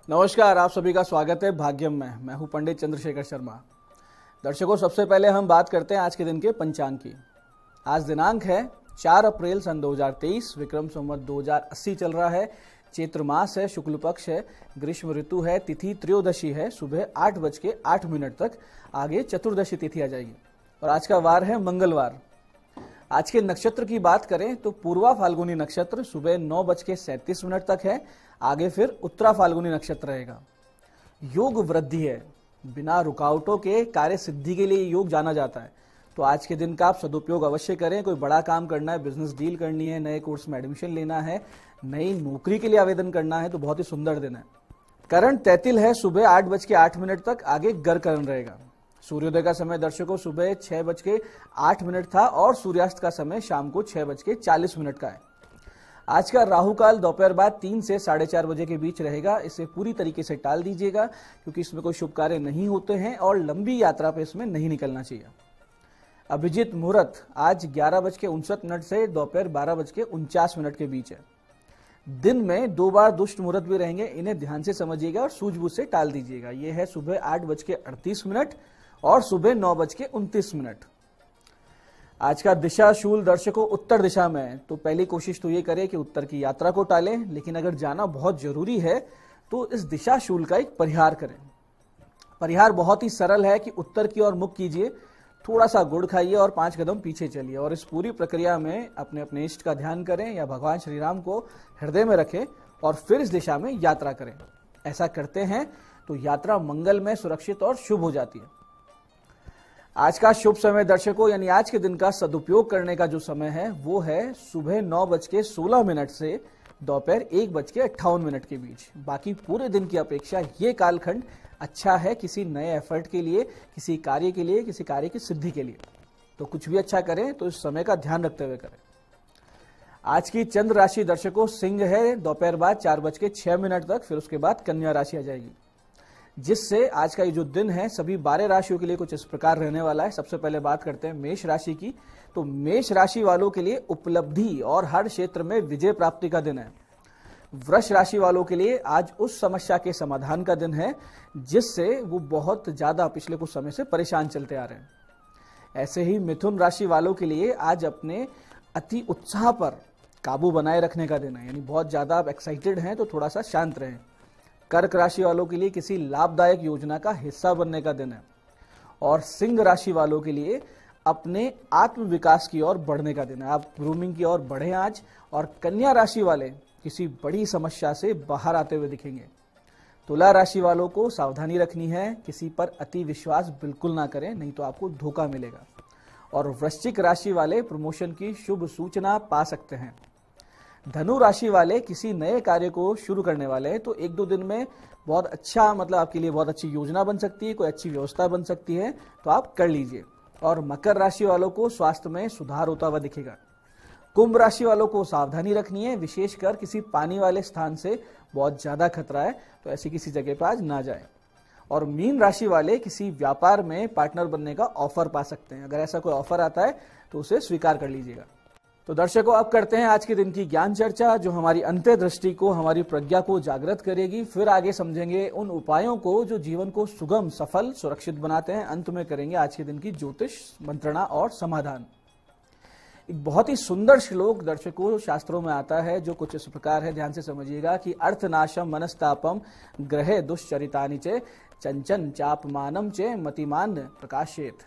नमस्कार, आप सभी का स्वागत है भाग्यम में। मैं हूं पंडित चंद्रशेखर शर्मा। दर्शकों, सबसे पहले हम बात करते हैं आज के दिन के पंचांग की। आज दिनांक है 4 अप्रैल सन 2023, विक्रम संवत 2080 चल रहा है। चैत्र मास है, शुक्ल पक्ष है, ग्रीष्म ऋतु है, तिथि त्रयोदशी है, सुबह 8:08 तक। आगे चतुर्दशी तिथि आ जाएगी और आज का वार है मंगलवार। आज के नक्षत्र की बात करें तो पूर्वा फाल्गुनी नक्षत्र सुबह 9:37 तक है। आगे फिर उत्तरा फाल्गुनी नक्षत्र रहेगा। योग वृद्धि है, बिना रुकावटों के कार्य सिद्धि के लिए योग जाना जाता है। तो आज के दिन का आप सदुपयोग अवश्य करें। कोई बड़ा काम करना है, बिजनेस डील करनी है, नए कोर्स में एडमिशन लेना है, नई नौकरी के लिए आवेदन करना है, तो बहुत ही सुंदर दिन है। करण तैतिल है, सुबह 8:08 तक। आगे गर करण रहेगा। सूर्योदय का समय दर्शकों सुबह 6:08 था और सूर्यास्त का समय शाम को 6:40 का है। आज का राहु काल दोपहर बाद 3 से 4:30 बजे के बीच रहेगा। इसे पूरी तरीके से टाल दीजिएगा क्योंकि इसमें कोई शुभ कार्य नहीं होते हैं और लंबी यात्रा पे इसमें नहीं निकलना चाहिए। अभिजीत मुहूर्त आज 11:59 से दोपहर 12:49 के बीच है। दिन में 2 बार दुष्ट मुहूर्त भी रहेंगे, इन्हें ध्यान से समझिएगा और सूझबूझ से टाल दीजिएगा। यह है सुबह 8:38 और सुबह 9:29। आज का दिशा शूल दर्शकों उत्तर दिशा में है, तो पहली कोशिश तो ये करें कि उत्तर की यात्रा को टालें, लेकिन अगर जाना बहुत जरूरी है तो इस दिशा शूल का एक परिहार करें। परिहार बहुत ही सरल है कि उत्तर की ओर मुख कीजिए, थोड़ा सा गुड़ खाइए और 5 कदम पीछे चलिए और इस पूरी प्रक्रिया में अपने अपने इष्ट का ध्यान करें या भगवान श्री राम को हृदय में रखें और फिर इस दिशा में यात्रा करें। ऐसा करते हैं तो यात्रा मंगल में सुरक्षित और शुभ हो जाती है। आज का शुभ समय दर्शकों यानी आज के दिन का सदुपयोग करने का जो समय है वो है सुबह 9:16 से दोपहर 1:58 के बीच। बाकी पूरे दिन की अपेक्षा ये कालखंड अच्छा है किसी नए एफर्ट के लिए, किसी कार्य के लिए, किसी कार्य की सिद्धि के लिए। तो कुछ भी अच्छा करें तो इस समय का ध्यान रखते हुए करें। आज की चंद्र राशि दर्शकों सिंह है, दोपहर बाद 4:06 तक। फिर उसके बाद कन्या राशि आ जाएगी, जिससे आज का ये जो दिन है सभी 12 राशियों के लिए कुछ इस प्रकार रहने वाला है। सबसे पहले बात करते हैं मेष राशि की। तो मेष राशि वालों के लिए उपलब्धि और हर क्षेत्र में विजय प्राप्ति का दिन है। वृष राशि वालों के लिए आज उस समस्या के समाधान का दिन है जिससे वो बहुत ज्यादा पिछले कुछ समय से परेशान चलते आ रहे हैं। ऐसे ही मिथुन राशि वालों के लिए आज अपने अति उत्साह पर काबू बनाए रखने का दिन है, यानी बहुत ज्यादा आप एक्साइटेड हैं तो थोड़ा सा शांत रहें। कर्क राशि वालों के लिए किसी लाभदायक योजना का हिस्सा बनने का दिन है और सिंह राशि वालों के लिए अपने आत्म विकास की ओर बढ़ने का दिन है। आप ग्रूमिंग की ओर बढ़े आज। और कन्या राशि वाले किसी बड़ी समस्या से बाहर आते हुए दिखेंगे। तुला राशि वालों को सावधानी रखनी है, किसी पर अति विश्वास बिल्कुल ना करें, नहीं तो आपको धोखा मिलेगा। और वृश्चिक राशि वाले प्रमोशन की शुभ सूचना पा सकते हैं। धनु राशि वाले किसी नए कार्य को शुरू करने वाले हैं तो 1-2 दिन में बहुत अच्छा, मतलब आपके लिए बहुत अच्छी योजना बन सकती है, कोई अच्छी व्यवस्था बन सकती है, तो आप कर लीजिए। और मकर राशि वालों को स्वास्थ्य में सुधार होता हुआ दिखेगा। कुंभ राशि वालों को सावधानी रखनी है, विशेषकर किसी पानी वाले स्थान से बहुत ज्यादा खतरा है, तो ऐसी किसी जगह पर आज ना जाए। और मीन राशि वाले किसी व्यापार में पार्टनर बनने का ऑफर पा सकते हैं। अगर ऐसा कोई ऑफर आता है तो उसे स्वीकार कर लीजिएगा। तो दर्शकों, अब करते हैं आज के दिन की ज्ञान चर्चा जो हमारी अंतर्दृष्टि को, हमारी प्रज्ञा को जागृत करेगी। फिर आगे समझेंगे उन उपायों को जो जीवन को सुगम, सफल, सुरक्षित बनाते हैं। अंत में करेंगे आज के दिन की ज्योतिष मंत्रणा और समाधान। एक बहुत ही सुंदर श्लोक दर्शकों शास्त्रों में आता है जो कुछ इस प्रकार है, ध्यान से समझिएगा कि अर्थनाशम मनस्तापम ग्रहे दुश्चरितानि चे चंचन चापमानम चे मतिमान प्रकाशेत।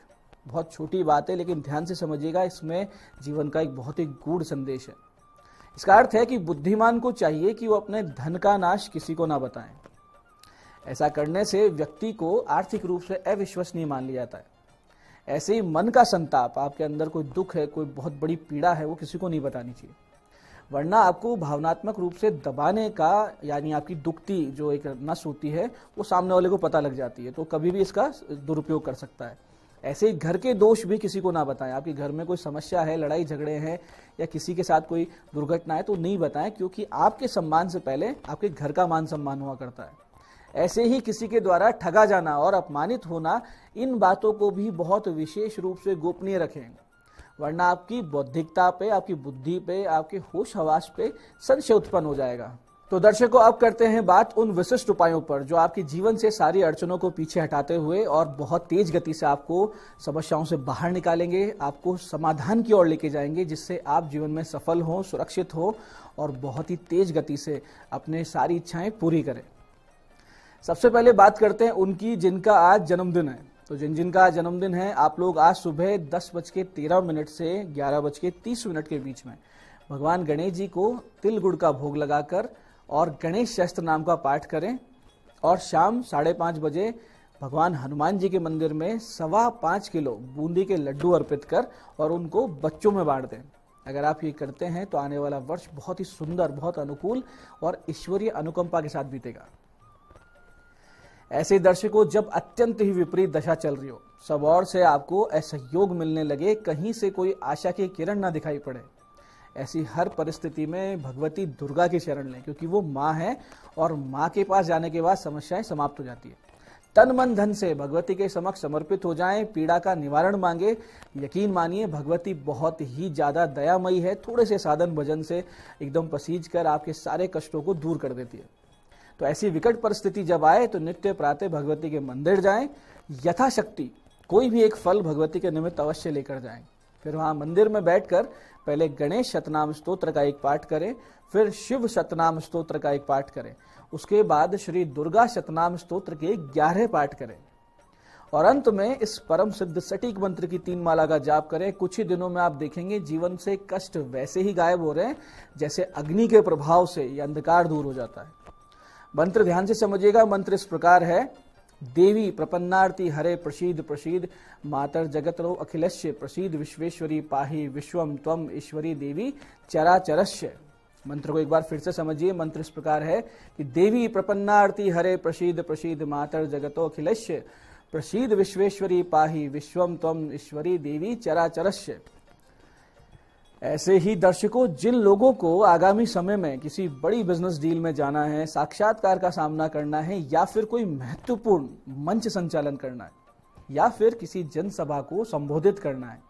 बहुत छोटी बात है लेकिन ध्यान से समझिएगा, इसमें जीवन का एक बहुत ही गूढ़ संदेश है। इसका अर्थ है कि बुद्धिमान को चाहिए कि वो अपने धन का नाश किसी को ना बताएं। ऐसा करने से व्यक्ति को आर्थिक रूप से अविश्वसनीय मान लिया जाता है। ऐसे ही मन का संताप, आपके अंदर कोई दुख है, कोई बहुत बड़ी पीड़ा है, वो किसी को नहीं बतानी चाहिए, वरना आपको भावनात्मक रूप से दबाने का, यानी आपकी दुखती जो एक नस होती है वो सामने वाले को पता लग जाती है, तो कभी भी इसका दुरुपयोग कर सकता है। ऐसे ही घर के दोष भी किसी को ना बताएं। आपके घर में कोई समस्या है, लड़ाई झगड़े हैं या किसी के साथ कोई दुर्घटना है तो नहीं बताएं, क्योंकि आपके सम्मान से पहले आपके घर का मान सम्मान हुआ करता है। ऐसे ही किसी के द्वारा ठगा जाना और अपमानित होना, इन बातों को भी बहुत विशेष रूप से गोपनीय रखें, वरना आपकी बौद्धिकता पे, आपकी बुद्धि पे, आपके होश हवास पे संशय उत्पन्न हो जाएगा। तो दर्शकों, अब करते हैं बात उन विशिष्ट उपायों पर जो आपके जीवन से सारी अड़चनों को पीछे हटाते हुए और बहुत तेज गति से आपको समस्याओं से बाहर निकालेंगे, आपको समाधान की ओर लेके जाएंगे, जिससे आप जीवन में सफल हो, सुरक्षित हो और बहुत ही तेज गति से अपने सारी इच्छाएं पूरी करें। सबसे पहले बात करते हैं उनकी जिनका आज जन्मदिन है। तो जिनका आज जन्मदिन है, आप लोग आज सुबह 10:13 से 11:30 के बीच में भगवान गणेश जी को तिल गुड़ का भोग लगाकर और गणेश शस्त्र नाम का पाठ करें और शाम 5:30 बजे भगवान हनुमान जी के मंदिर में 5.25 किलो बूंदी के लड्डू अर्पित कर और उनको बच्चों में बांट दें। अगर आप ये करते हैं तो आने वाला वर्ष बहुत ही सुंदर, बहुत अनुकूल और ईश्वरीय अनुकंपा के साथ बीतेगा। ऐसे दर्शकों, जब अत्यंत ही विपरीत दशा चल रही हो, सब ओर से आपको असहयोग मिलने लगे, कहीं से कोई आशा की किरण ना दिखाई पड़े, ऐसी हर परिस्थिति में भगवती दुर्गा की शरण लें, क्योंकि वो माँ है और माँ के पास जाने के बाद समस्याएं समाप्त हो जाती है। तन मन धन से भगवती के समक्ष समर्पित हो जाएं, पीड़ा का निवारण मांगे। यकीन मानिए, भगवती बहुत ही ज्यादा दयामयी है। थोड़े से साधन भजन से एकदम पसीज कर आपके सारे कष्टों को दूर कर देती है। तो ऐसी विकट परिस्थिति जब आए तो नित्य प्रातः भगवती के मंदिर जाएं, यथाशक्ति कोई भी एक फल भगवती के निमित्त अवश्य लेकर जाएं। फिर वहां मंदिर में बैठकर पहले गणेश शतनाम स्तोत्र का एक पाठ करें, फिर शिव शतनाम स्तोत्र का एक पाठ करें, उसके बाद श्री दुर्गा शतनाम स्तोत्र के 11 पाठ करें और अंत में इस परम सिद्ध सटीक मंत्र की 3 माला का जाप करें। कुछ ही दिनों में आप देखेंगे जीवन से कष्ट वैसे ही गायब हो रहे हैं जैसे अग्नि के प्रभाव से ये अंधकार दूर हो जाता है। मंत्र ध्यान से समझिएगा। मंत्र इस प्रकार है: देवी प्रपन्नार्ति हरे प्रसीद प्रसीद, मातर जगतरो अखिलस्य प्रसीद, विश्वेश्वरी पाहि विश्वम त्वम ईश्वरी देवी चराचरस्य। मंत्र को एक बार फिर से समझिए। मंत्र इस प्रकार है कि देवी प्रपन्नार्ति हरे प्रसीद प्रसीद, मातर जगतो अखिलस्य प्रसीद, विश्वेश्वरी पाहि विश्वम त्वम ईश्वरी देवी चराचरस्य। ऐसे ही दर्शकों, जिन लोगों को आगामी समय में किसी बड़ी बिजनेस डील में जाना है, साक्षात्कार का सामना करना है, या फिर कोई महत्वपूर्ण मंच संचालन करना है, या फिर किसी जनसभा को संबोधित करना है,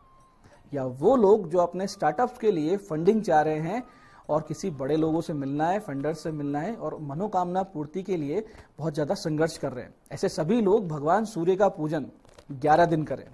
या वो लोग जो अपने स्टार्टअप्स के लिए फंडिंग चाह रहे हैं और किसी बड़े लोगों से मिलना है, फंडर्स से मिलना है और मनोकामना पूर्ति के लिए बहुत ज्यादा संघर्ष कर रहे हैं, ऐसे सभी लोग भगवान सूर्य का पूजन 11 दिन करें।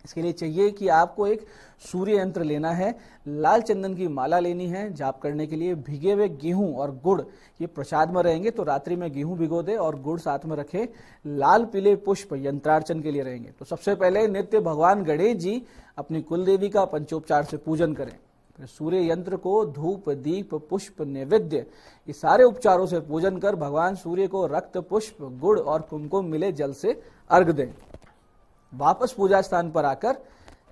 इसके लिए चाहिए कि आपको एक सूर्य यंत्र लेना है, लाल चंदन की माला लेनी है, जाप करने के लिए भीगे हुए गेहूं और गुड़ ये प्रसाद में रहेंगे, तो रात्रि में गेहूं भिगो दे और गुड़ साथ में रखे। लाल पीले पुष्प यंत्रार्चन के लिए रहेंगे। तो सबसे पहले नित्य भगवान गणेश जी अपनी कुल देवी का पंचोपचार से पूजन करें। फिर सूर्य यंत्र को धूप दीप पुष्प नैवेद्य ये सारे उपचारों से पूजन कर भगवान सूर्य को रक्त पुष्प गुड़ और कुमकुम मिले जल से अर्घ दें। वापस पूजा स्थान पर आकर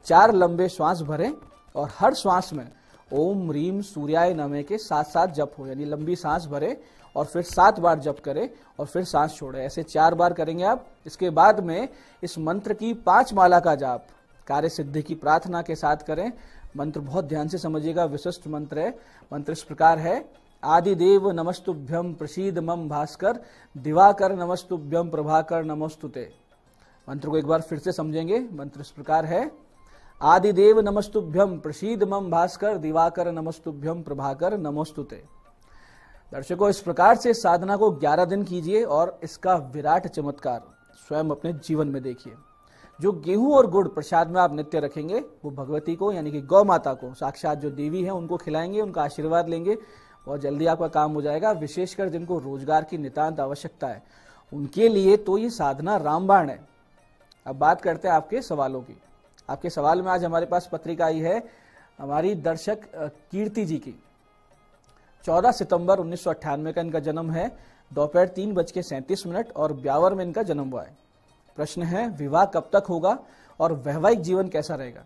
4 लंबे श्वास भरें और हर श्वास में ओम रीम सूर्याय नमः के 7 जप हो, यानी लंबी सांस भरें और फिर 7 बार जप करें और फिर सांस छोड़ें। ऐसे 4 बार करेंगे आप। इसके बाद में इस मंत्र की 5 माला का जाप कार्य सिद्धि की प्रार्थना के साथ करें। मंत्र बहुत ध्यान से समझिएगा, विशिष्ट मंत्र है। मंत्र इस प्रकार है: आदिदेव नमस्तुभ्यम प्रसीद मम भास्कर, दिवाकर नमस्तुभ्यम प्रभाकर नमोस्तुते। मंत्र को एक बार फिर से समझेंगे। मंत्र इस प्रकार है: आदिदेव नमस्तुभ्यम प्रसीद मम भास्कर, दिवाकर नमस्तुभ्यम प्रभाकर नमोस्तुते। दर्शकों, इस प्रकार से साधना को 11 दिन कीजिए और इसका विराट चमत्कार स्वयं अपने जीवन में देखिए। जो गेहूं और गुड़ प्रसाद में आप नित्य रखेंगे वो भगवती को, यानी कि गौ माता को, साक्षात जो देवी है उनको खिलाएंगे, उनका आशीर्वाद लेंगे और जल्दी आपका काम हो जाएगा। विशेषकर जिनको रोजगार की नितांत आवश्यकता है उनके लिए तो ये साधना रामबाण है। अब बात करते हैं आपके सवालों की। आपके सवाल में आज हमारे पास पत्रिका आई है हमारी दर्शक कीर्ति जी की। 14 सितंबर 1998 का इनका जन्म है। दोपहर 3:37 और ब्यावर में इनका जन्म हुआ है। प्रश्न है, विवाह कब तक होगा और वैवाहिक जीवन कैसा रहेगा?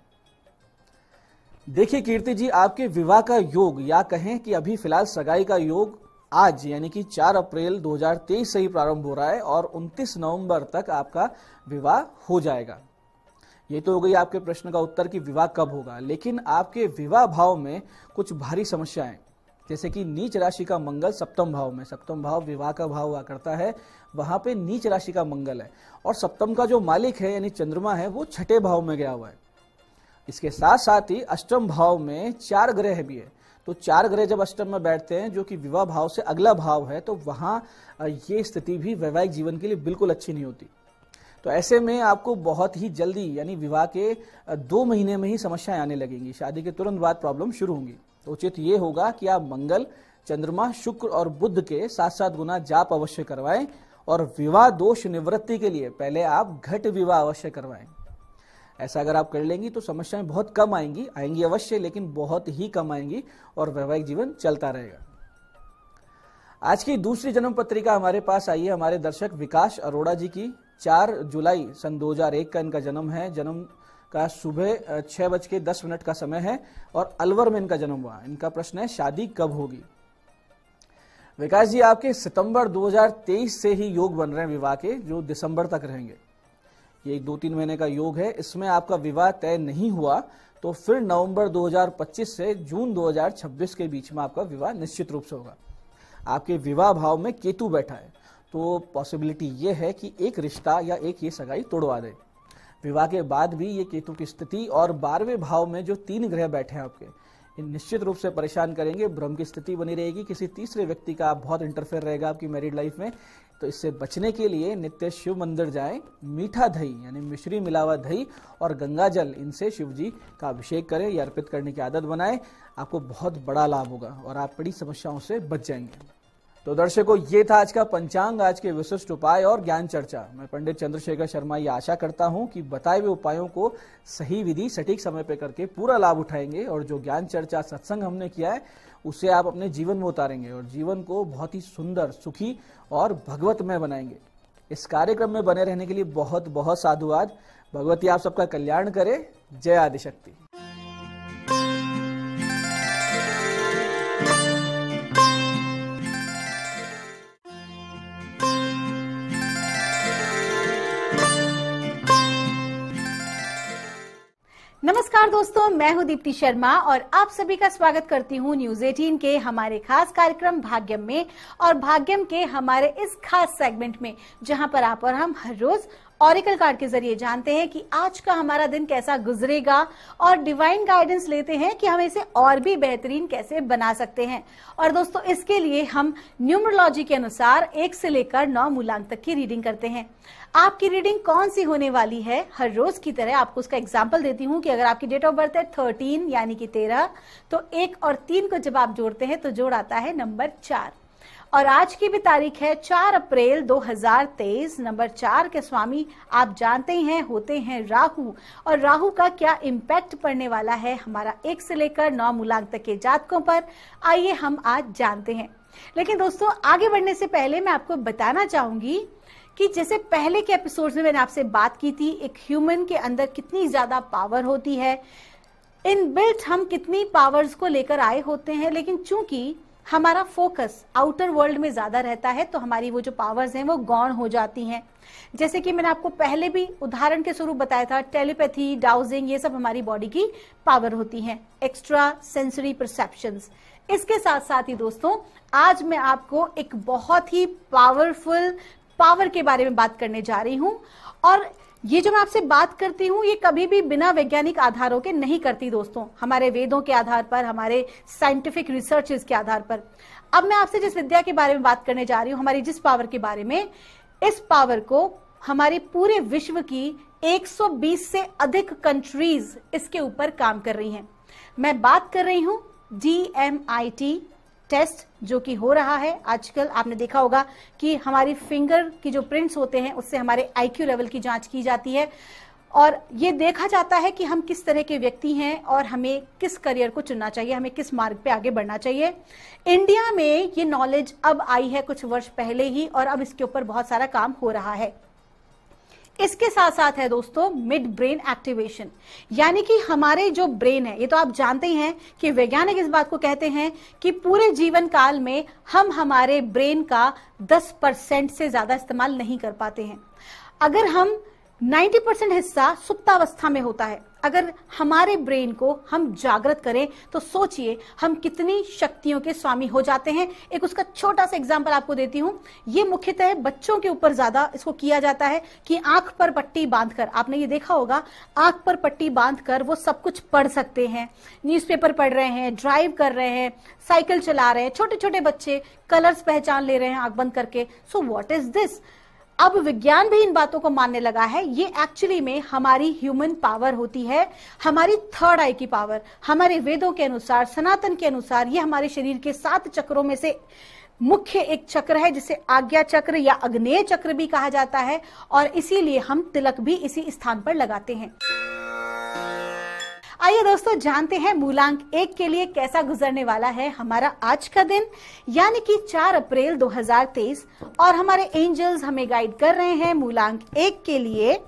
देखिए कीर्ति जी, आपके विवाह का योग, या कहें कि अभी फिलहाल सगाई का योग आज यानी कि 4 अप्रैल 2023 से ही प्रारंभ हो रहा है और 29 नवंबर तक आपका विवाह हो जाएगा। ये तो हो गई आपके प्रश्न का उत्तर कि विवाह कब होगा। लेकिन आपके विवाह भाव में कुछ भारी समस्याएं, जैसे कि नीच राशि का मंगल सप्तम भाव में, सप्तम भाव विवाह का भाव हुआ करता है, वहां पे नीच राशि का मंगल है और सप्तम का जो मालिक है यानी चंद्रमा है वो 6ठे भाव में गया हुआ है। इसके साथ साथ ही अष्टम भाव में 4 ग्रह भी है। तो 4 ग्रह जब अष्टम में बैठते हैं जो कि विवाह भाव से अगला भाव है, तो वहां ये स्थिति भी वैवाहिक जीवन के लिए बिल्कुल अच्छी नहीं होती। तो ऐसे में आपको बहुत ही जल्दी यानी विवाह के 2 महीने में ही समस्याएं आने लगेंगी, शादी के तुरंत बाद प्रॉब्लम शुरू होंगी। तो उचित ये होगा कि आप मंगल, चंद्रमा, शुक्र और बुध के 7-7 गुना जाप अवश्य करवाएं और विवाह दोष निवृत्ति के लिए पहले आप घट विवाह अवश्य करवाएं। ऐसा अगर आप कर लेंगी तो समस्याएं बहुत कम आएंगी अवश्य, लेकिन बहुत ही कम आएंगी और वैवाहिक जीवन चलता रहेगा। आज की दूसरी जन्म पत्रिका हमारे पास आई है हमारे दर्शक विकास अरोड़ा जी की। 4 जुलाई सन 2001 का इनका जन्म है। जन्म का सुबह 6:10 का समय है और अलवर में इनका जन्म हुआ। इनका प्रश्न है शादी कब होगी। विकास जी, आपके सितंबर 2023 से ही योग बन रहे हैं विवाह के, जो दिसंबर तक रहेंगे। ये 2-3 महीने का योग है। इसमें आपका विवाह तय नहीं हुआ तो फिर नवंबर 2025 से जून 2026 के बीच में आपका विवाह निश्चित रूप से होगा। आपके विवाह भाव में केतु बैठा है, तो पॉसिबिलिटी ये है कि एक रिश्ता या एक ये सगाई तोड़वा दे। विवाह के बाद भी ये केतु की स्थिति और 12वें भाव में जो 3 ग्रह बैठे हैं आपके, ये निश्चित रूप से परेशान करेंगे। भ्रम की स्थिति बनी रहेगी, किसी तीसरे व्यक्ति का बहुत इंटरफेयर रहेगा आपकी मैरिड लाइफ में। तो इससे बचने के लिए नित्य शिव मंदिर जाएं, मीठा दही यानी मिश्री मिला हुआ दही और गंगा जल, इनसे शिव जी का अभिषेक करें, ये अर्पित करने की आदत बनाएं। आपको बहुत बड़ा लाभ होगा और आप बड़ी समस्याओं से बच जाएंगे। तो दर्शकों, ये था आज का पंचांग, आज के विशिष्ट उपाय और ज्ञान चर्चा। मैं पंडित चंद्रशेखर शर्मा ये आशा करता हूं कि बताए हुए उपायों को सही विधि सटीक समय पे करके पूरा लाभ उठाएंगे और जो ज्ञान चर्चा सत्संग हमने किया है उसे आप अपने जीवन में उतारेंगे और जीवन को बहुत ही सुंदर, सुखी और भगवतमय बनाएंगे। इस कार्यक्रम में बने रहने के लिए बहुत बहुत साधुवाद। भगवती आप सबका कल्याण करे। जय आदिशक्ति। नमस्कार दोस्तों, मैं हूं दीप्ति शर्मा और आप सभी का स्वागत करती हूं न्यूज 18 के हमारे खास कार्यक्रम भाग्यम में और भाग्यम के हमारे इस खास सेगमेंट में, जहां पर आप और हम हर रोज ऑरिकल कार्ड के जरिए जानते हैं कि आज का हमारा दिन कैसा गुजरेगा और डिवाइन गाइडेंस लेते हैं कि हम इसे और भी बेहतरीन कैसे बना सकते हैं। और दोस्तों, इसके लिए हम न्यूमरोलॉजी के अनुसार 1 से लेकर 9 मूलांक तक की रीडिंग करते हैं। आपकी रीडिंग कौन सी होने वाली है, हर रोज की तरह आपको उसका एग्जाम्पल देती हूँ कि अगर आपकी डेट ऑफ बर्थ है 13 यानी कि 13, तो 1 और 3 को जब आप जोड़ते हैं तो जोड़ आता है नंबर 4। और आज की भी तारीख है 4 अप्रैल 2023। नंबर 4 के स्वामी आप जानते ही हैं होते हैं राहु, और राहु का क्या इम्पैक्ट पड़ने वाला है हमारा 1 से लेकर 9 मूलांक तक के जातकों पर, आइए हम आज जानते हैं। लेकिन दोस्तों, आगे बढ़ने से पहले मैं आपको बताना चाहूंगी कि जैसे पहले के एपिसोड्स में मैंने आपसे बात की थी, एक ह्यूमन के अंदर कितनी ज्यादा पावर होती है, इनबिल्ट हम कितनी पावर्स को लेकर आए होते हैं, लेकिन चूंकि हमारा फोकस आउटर वर्ल्ड में ज्यादा रहता है तो हमारी वो जो पावर्स हैं वो गौण हो जाती हैं। जैसे कि मैंने आपको पहले भी उदाहरण के स्वरूप बताया था, टेलीपैथी, डाउजिंग, ये सब हमारी बॉडी की पावर होती हैं, एक्स्ट्रा सेंसरी परसेप्शंस। इसके साथ साथ ही दोस्तों, आज मैं आपको एक बहुत ही पावरफुल पावर के बारे में बात करने जा रही हूं और ये जो मैं आपसे बात करती हूँ ये कभी भी बिना वैज्ञानिक आधारों के नहीं करती दोस्तों, हमारे वेदों के आधार पर, हमारे साइंटिफिक रिसर्चेस के आधार पर। अब मैं आपसे जिस विद्या के बारे में बात करने जा रही हूँ, हमारी जिस पावर के बारे में, इस पावर को हमारे पूरे विश्व की 120 से अधिक कंट्रीज इसके ऊपर काम कर रही हैं। मैं बात कर रही हूँ DMIT टेस्ट जो कि हो रहा है आजकल। आपने देखा होगा कि हमारी फिंगर की जो प्रिंट्स होते हैं उससे हमारे IQ लेवल की जांच की जाती है और ये देखा जाता है कि हम किस तरह के व्यक्ति हैं और हमें किस करियर को चुनना चाहिए, हमें किस मार्ग पे आगे बढ़ना चाहिए। इंडिया में ये नॉलेज अब आई है कुछ वर्ष पहले ही और अब इसके ऊपर बहुत सारा काम हो रहा है। इसके साथ साथ है दोस्तों मिड ब्रेन एक्टिवेशन, यानी कि हमारे जो ब्रेन है, ये तो आप जानते ही हैं कि वैज्ञानिक इस बात को कहते हैं कि पूरे जीवन काल में हम हमारे ब्रेन का 10% से ज्यादा इस्तेमाल नहीं कर पाते हैं। अगर हम 90% हिस्सा सुप्तावस्था में होता है। अगर हमारे ब्रेन को हम जागृत करें तो सोचिए हम कितनी शक्तियों के स्वामी हो जाते हैं। एक उसका छोटा सा एग्जांपल आपको देती हूं। ये मुख्यतः बच्चों के ऊपर ज्यादा इसको किया जाता है कि आंख पर पट्टी बांधकर, आपने ये देखा होगा, आंख पर पट्टी बांधकर वो सब कुछ पढ़ सकते हैं, न्यूज़पेपर पढ़ रहे हैं, ड्राइव कर रहे हैं, साइकिल चला रहे हैं, छोटे छोटे बच्चे कलर्स पहचान ले रहे हैं आंख बंद करके। So what is this? अब विज्ञान भी इन बातों को मानने लगा है। ये एक्चुअली में हमारी ह्यूमन पावर होती है, हमारी थर्ड आई की पावर। हमारे वेदों के अनुसार, सनातन के अनुसार, ये हमारे शरीर के 7 चक्रों में से मुख्य एक चक्र है जिसे आज्ञा चक्र या अग्नेय चक्र भी कहा जाता है, और इसीलिए हम तिलक भी इसी स्थान पर लगाते हैं। आइए दोस्तों जानते हैं मूलांक 1 के लिए कैसा गुजरने वाला है हमारा आज का दिन, यानी कि 4 अप्रैल 2023, और हमारे एंजल्स हमें गाइड कर रहे हैं मूलांक 1 के लिए।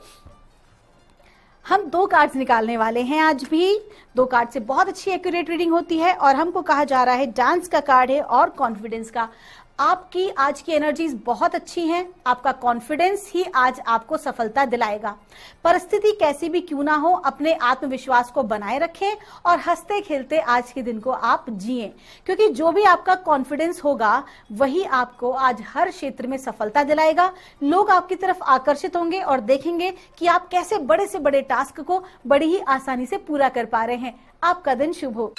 हम 2 कार्ड्स निकालने वाले हैं आज भी। 2 कार्ड से बहुत अच्छी एक्यूरेट रीडिंग होती है, और हमको कहा जा रहा है डांस का कार्ड है और कॉन्फिडेंस का। आपकी आज की एनर्जीज बहुत अच्छी हैं। आपका कॉन्फिडेंस ही आज आपको सफलता दिलाएगा। परिस्थिति कैसी भी क्यों ना हो, अपने आत्मविश्वास को बनाए रखें और हंसते खेलते आज के दिन को आप जिएं, क्योंकि जो भी आपका कॉन्फिडेंस होगा वही आपको आज हर क्षेत्र में सफलता दिलाएगा। लोग आपकी तरफ आकर्षित होंगे और देखेंगे कि आप कैसे बड़े से बड़े टास्क को बड़ी ही आसानी से पूरा कर पा रहे हैं। आपका दिन शुभ हो।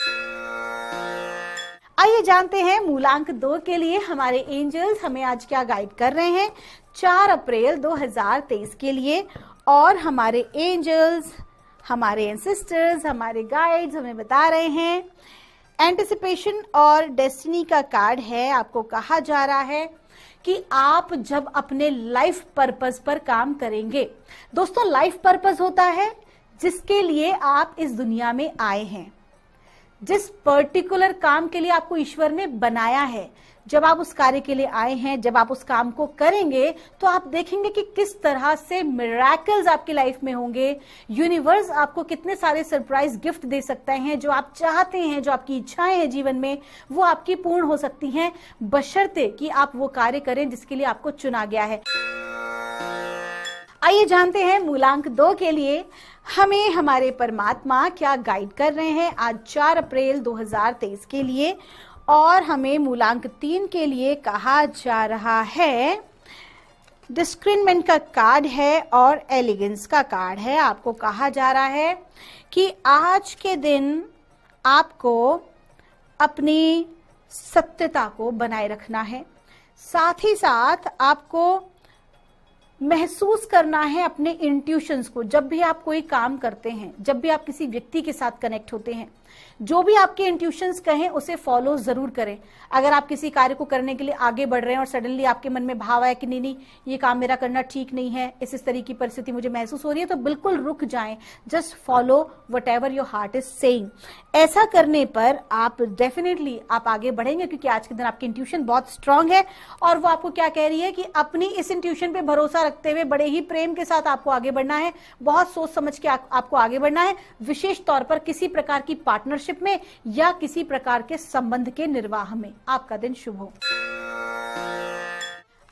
आइए जानते हैं मूलांक 2 के लिए हमारे एंजल्स हमें आज क्या गाइड कर रहे हैं 4 अप्रैल 2023 के लिए। और हमारे एंजल्स, हमारे एंसेस्टर्स, हमारे गाइड्स हमें बता रहे हैं एंटिसिपेशन और डेस्टिनी का कार्ड है। आपको कहा जा रहा है कि आप जब अपने लाइफ पर्पस पर काम करेंगे, दोस्तों लाइफ पर्पस होता है जिसके लिए आप इस दुनिया में आए हैं, जिस पर्टिकुलर काम के लिए आपको ईश्वर ने बनाया है। जब आप उस कार्य के लिए आए हैं, जब आप उस काम को करेंगे तो आप देखेंगे कि किस तरह से मिरेकल्स आपकी लाइफ में होंगे। यूनिवर्स आपको कितने सारे सरप्राइज गिफ्ट दे सकते हैं। जो आप चाहते हैं, जो आपकी इच्छाएं हैं जीवन में, वो आपकी पूर्ण हो सकती हैं, बशर्ते कि आप वो कार्य करें जिसके लिए आपको चुना गया है। आइए जानते हैं मूलांक 2 के लिए हमें हमारे परमात्मा क्या गाइड कर रहे हैं आज 4 अप्रैल 2023 के लिए। और हमें मूलांक 3 के लिए कहा जा रहा है डिस्क्रिनमेंट का कार्ड है और एलिगेंस का कार्ड है। आपको कहा जा रहा है कि आज के दिन आपको अपनी सत्यता को बनाए रखना है, साथ ही साथ आपको महसूस करना है अपने इंट्यूशंस को। जब भी आप कोई काम करते हैं, जब भी आप किसी व्यक्ति के साथ कनेक्ट होते हैं, जो भी आपके इंट्यूशंस कहें उसे फॉलो जरूर करें। अगर आप किसी कार्य को करने के लिए आगे बढ़ रहे हैं और सडनली आपके मन में भाव आया कि नहीं ये काम मेरा करना ठीक नहीं है, इस तरह की परिस्थिति मुझे महसूस हो रही है, तो बिल्कुल रुक जाएं। Just follow whatever your heart is saying. ऐसा करने पर आप डेफिनेटली आप आगे बढ़ेंगे, क्योंकि आज के दिन आपकी इंट्यूशन बहुत स्ट्रांग है और वो आपको क्या कह रही है कि अपनी इस इंट्यूशन पे भरोसा रखते हुए बड़े ही प्रेम के साथ आपको आगे बढ़ना है। बहुत सोच समझ के आपको आगे बढ़ना है, विशेष तौर पर किसी प्रकार की पार्टनरशिप में या किसी प्रकार के संबंध के निर्वाह में। आपका दिन शुभ हो।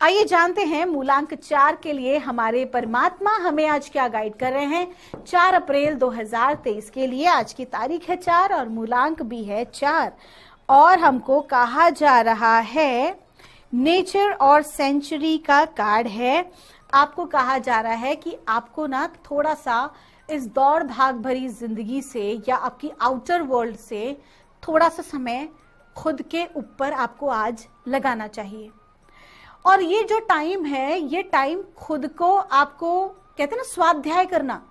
आइए जानते हैं मूलांक 4 के लिए हमारे परमात्मा हमें आज क्या गाइड कर रहे हैं 4 अप्रैल 2023 के लिए। आज की तारीख है 4 और मूलांक भी है 4, और हमको कहा जा रहा है नेचर और सेंचुरी का कार्ड है। आपको कहा जा रहा है कि आपको ना थोड़ा सा इस दौड़ भाग भरी जिंदगी से या आपकी आउटर वर्ल्ड से थोड़ा सा समय खुद के ऊपर आपको आज लगाना चाहिए। और ये जो टाइम है, ये टाइम खुद को आपको कहते हैं ना स्वाध्याय करना,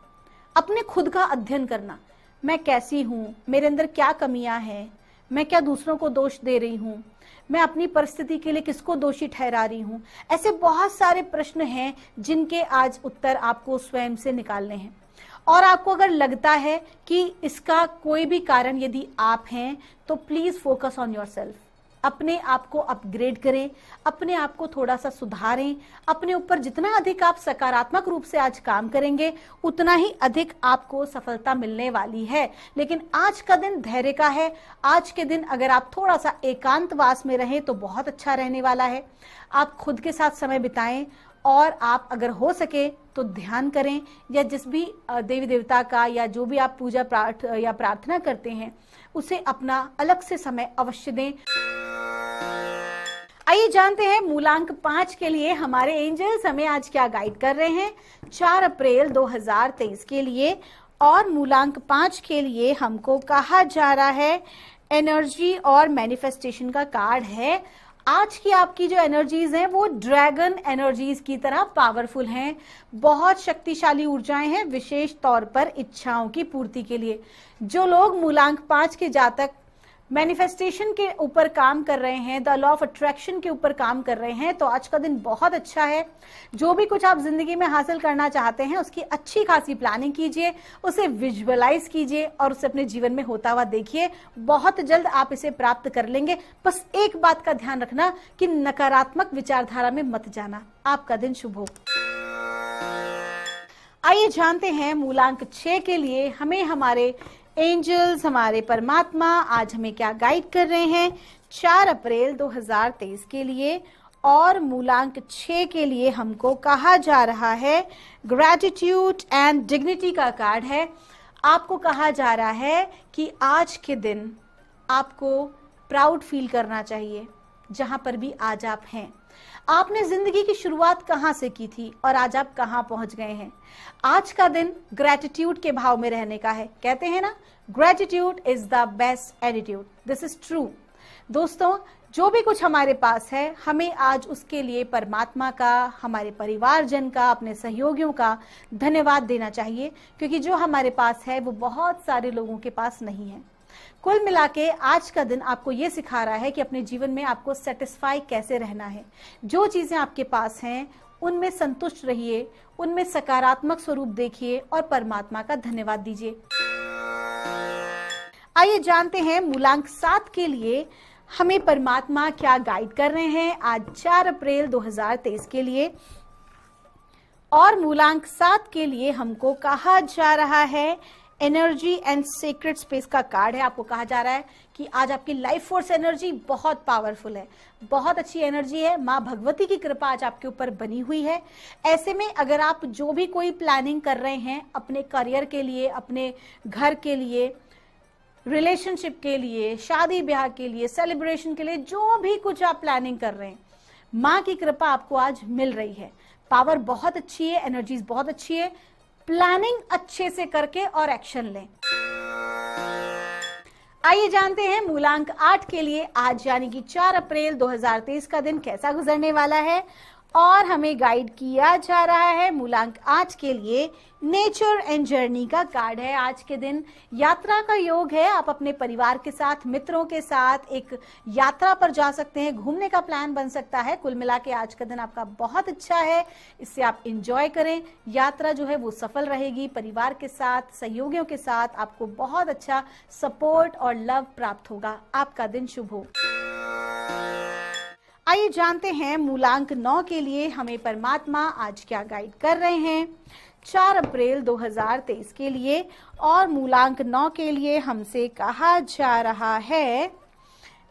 अपने खुद का अध्ययन करना। मैं कैसी हूँ, मेरे अंदर क्या कमियां हैं, मैं क्या दूसरों को दोष दे रही हूँ, मैं अपनी परिस्थिति के लिए किसको दोषी ठहरा रही हूँ। ऐसे बहुत सारे प्रश्न हैं जिनके आज उत्तर आपको स्वयं से निकालने हैं। और आपको अगर लगता है कि इसका कोई भी कारण यदि आप हैं, तो प्लीज फोकस ऑन योरसेल्फ। अपने आप को अपग्रेड करें, अपने आप को थोड़ा सा सुधारें। अपने ऊपर जितना अधिक आप सकारात्मक रूप से आज काम करेंगे, उतना ही अधिक आपको सफलता मिलने वाली है। लेकिन आज का दिन धैर्य का है। आज के दिन अगर आप थोड़ा सा एकांतवास में रहें तो बहुत अच्छा रहने वाला है। आप खुद के साथ समय बिताएं और आप अगर हो सके तो ध्यान करें, या जिस भी देवी देवता का या जो भी आप पूजा पाठ या प्रार्थना करते हैं उसे अपना अलग से समय अवश्य दें। आइए जानते हैं मूलांक 5 के लिए हमारे एंजल्स हमें आज क्या गाइड कर रहे हैं 4 अप्रैल 2023 के लिए। और मूलांक 5 के लिए हमको कहा जा रहा है एनर्जी और मैनिफेस्टेशन का कार्ड है। आज की आपकी जो एनर्जीज हैं वो ड्रैगन एनर्जीज की तरह पावरफुल हैं, बहुत शक्तिशाली ऊर्जाएं हैं, विशेष तौर पर इच्छाओं की पूर्ति के लिए। जो लोग मूलांक 5 के जातक मैनिफेस्टेशन के ऊपर काम कर रहे हैं, द लॉ ऑफ अट्रैक्शन के ऊपर काम कर रहे हैं, तो आज का दिन बहुत अच्छा है। जो भी कुछ आप जिंदगी में हासिल करना चाहते हैं उसकी अच्छी खासी प्लानिंग कीजिए, उसे विजुअलाइज कीजिए और उसे अपने जीवन में होता हुआ देखिए। बहुत जल्द आप इसे प्राप्त कर लेंगे। बस एक बात का ध्यान रखना कि नकारात्मक विचारधारा में मत जाना। आपका दिन शुभ हो। आइए जानते हैं मूलांक 6 के लिए हमें हमारे एंजल्स, हमारे परमात्मा आज हमें क्या गाइड कर रहे हैं 4 अप्रैल 2023 के लिए। और मूलांक 6 के लिए हमको कहा जा रहा है ग्रैटिट्यूड एंड डिग्निटी का कार्ड है। आपको कहा जा रहा है कि आज के दिन आपको प्राउड फील करना चाहिए जहां पर भी आज आप हैं। आपने जिंदगी की शुरुआत कहां से की थी और आज आप कहां पहुंच गए हैं। आज का दिन ग्रैटिट्यूड के भाव में रहने का है। कहते हैं ना, gratitude is the best attitude. This is true. दोस्तों, जो भी कुछ हमारे पास है हमें आज उसके लिए परमात्मा का, हमारे परिवारजन का, अपने सहयोगियों का धन्यवाद देना चाहिए, क्योंकि जो हमारे पास है वो बहुत सारे लोगों के पास नहीं है। कुल मिला के आज का दिन आपको ये सिखा रहा है कि अपने जीवन में आपको सेटिस्फाई कैसे रहना है। जो चीजें आपके पास हैं उनमें संतुष्ट रहिए, उनमें सकारात्मक स्वरूप देखिए और परमात्मा का धन्यवाद दीजिए। आइए जानते हैं मूलांक 7 के लिए हमें परमात्मा क्या गाइड कर रहे हैं आज 4 अप्रैल 2023 के लिए। और मूलांक 7 के लिए हमको कहा जा रहा है एनर्जी एंड सीक्रेट स्पेस का कार्ड है। आपको कहा जा रहा है कि आज आपकी लाइफ फोर्स एनर्जी बहुत पावरफुल है, बहुत अच्छी एनर्जी है। माँ भगवती की कृपा आज आपके ऊपर बनी हुई है। ऐसे में अगर आप जो भी कोई प्लानिंग कर रहे हैं अपने करियर के लिए, अपने घर के लिए, रिलेशनशिप के लिए, शादी ब्याह के लिए, सेलिब्रेशन के लिए, जो भी कुछ आप प्लानिंग कर रहे हैं, माँ की कृपा आपको आज मिल रही है। पावर बहुत अच्छी है, एनर्जीज बहुत अच्छी है। प्लानिंग अच्छे से करके और एक्शन लें। आइए जानते हैं मूलांक 8 के लिए आज यानी कि 4 अप्रैल 2023 का दिन कैसा गुजरने वाला है। और हमें गाइड किया जा रहा है मूलांक 8 के लिए नेचर एंड जर्नी का कार्ड है। आज के दिन यात्रा का योग है। आप अपने परिवार के साथ, मित्रों के साथ एक यात्रा पर जा सकते हैं, घूमने का प्लान बन सकता है। कुल मिला के आज का दिन आपका बहुत अच्छा है, इससे आप एंजॉय करें। यात्रा जो है वो सफल रहेगी। परिवार के साथ, सहयोगियों के साथ आपको बहुत अच्छा सपोर्ट और लव प्राप्त होगा। आपका दिन शुभ हो। आइए जानते हैं मूलांक 9 के लिए हमें परमात्मा आज क्या गाइड कर रहे हैं 4 अप्रैल 2023 के लिए। और मूलांक 9 के लिए हमसे कहा जा रहा है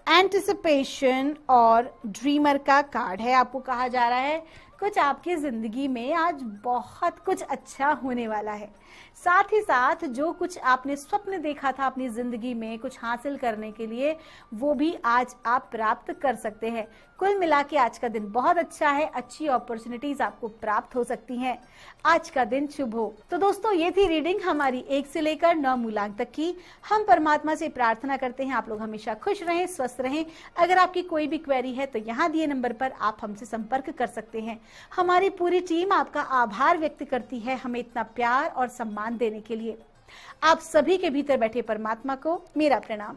एंटिसिपेशन और ड्रीमर का कार्ड है। आपको कहा जा रहा है कुछ आपकी जिंदगी में आज बहुत कुछ अच्छा होने वाला है। साथ ही साथ जो कुछ आपने स्वप्न देखा था अपनी जिंदगी में कुछ हासिल करने के लिए, वो भी आज आप प्राप्त कर सकते हैं। कुल मिला के आज का दिन बहुत अच्छा है। अच्छी अपॉर्चुनिटीज आपको प्राप्त हो सकती हैं। आज का दिन शुभ हो। तो दोस्तों, ये थी रीडिंग हमारी 1 से लेकर 9 मूलांक तक की। हम परमात्मा से प्रार्थना करते हैं आप लोग हमेशा खुश रहें, स्वस्थ रहें। अगर आपकी कोई भी क्वेरी है तो यहाँ दिए नंबर पर आप हमसे संपर्क कर सकते हैं। हमारी पूरी टीम आपका आभार व्यक्त करती है हमें इतना प्यार और सम्मान देने के लिए। आप सभी के भीतर बैठे परमात्मा को मेरा प्रणाम।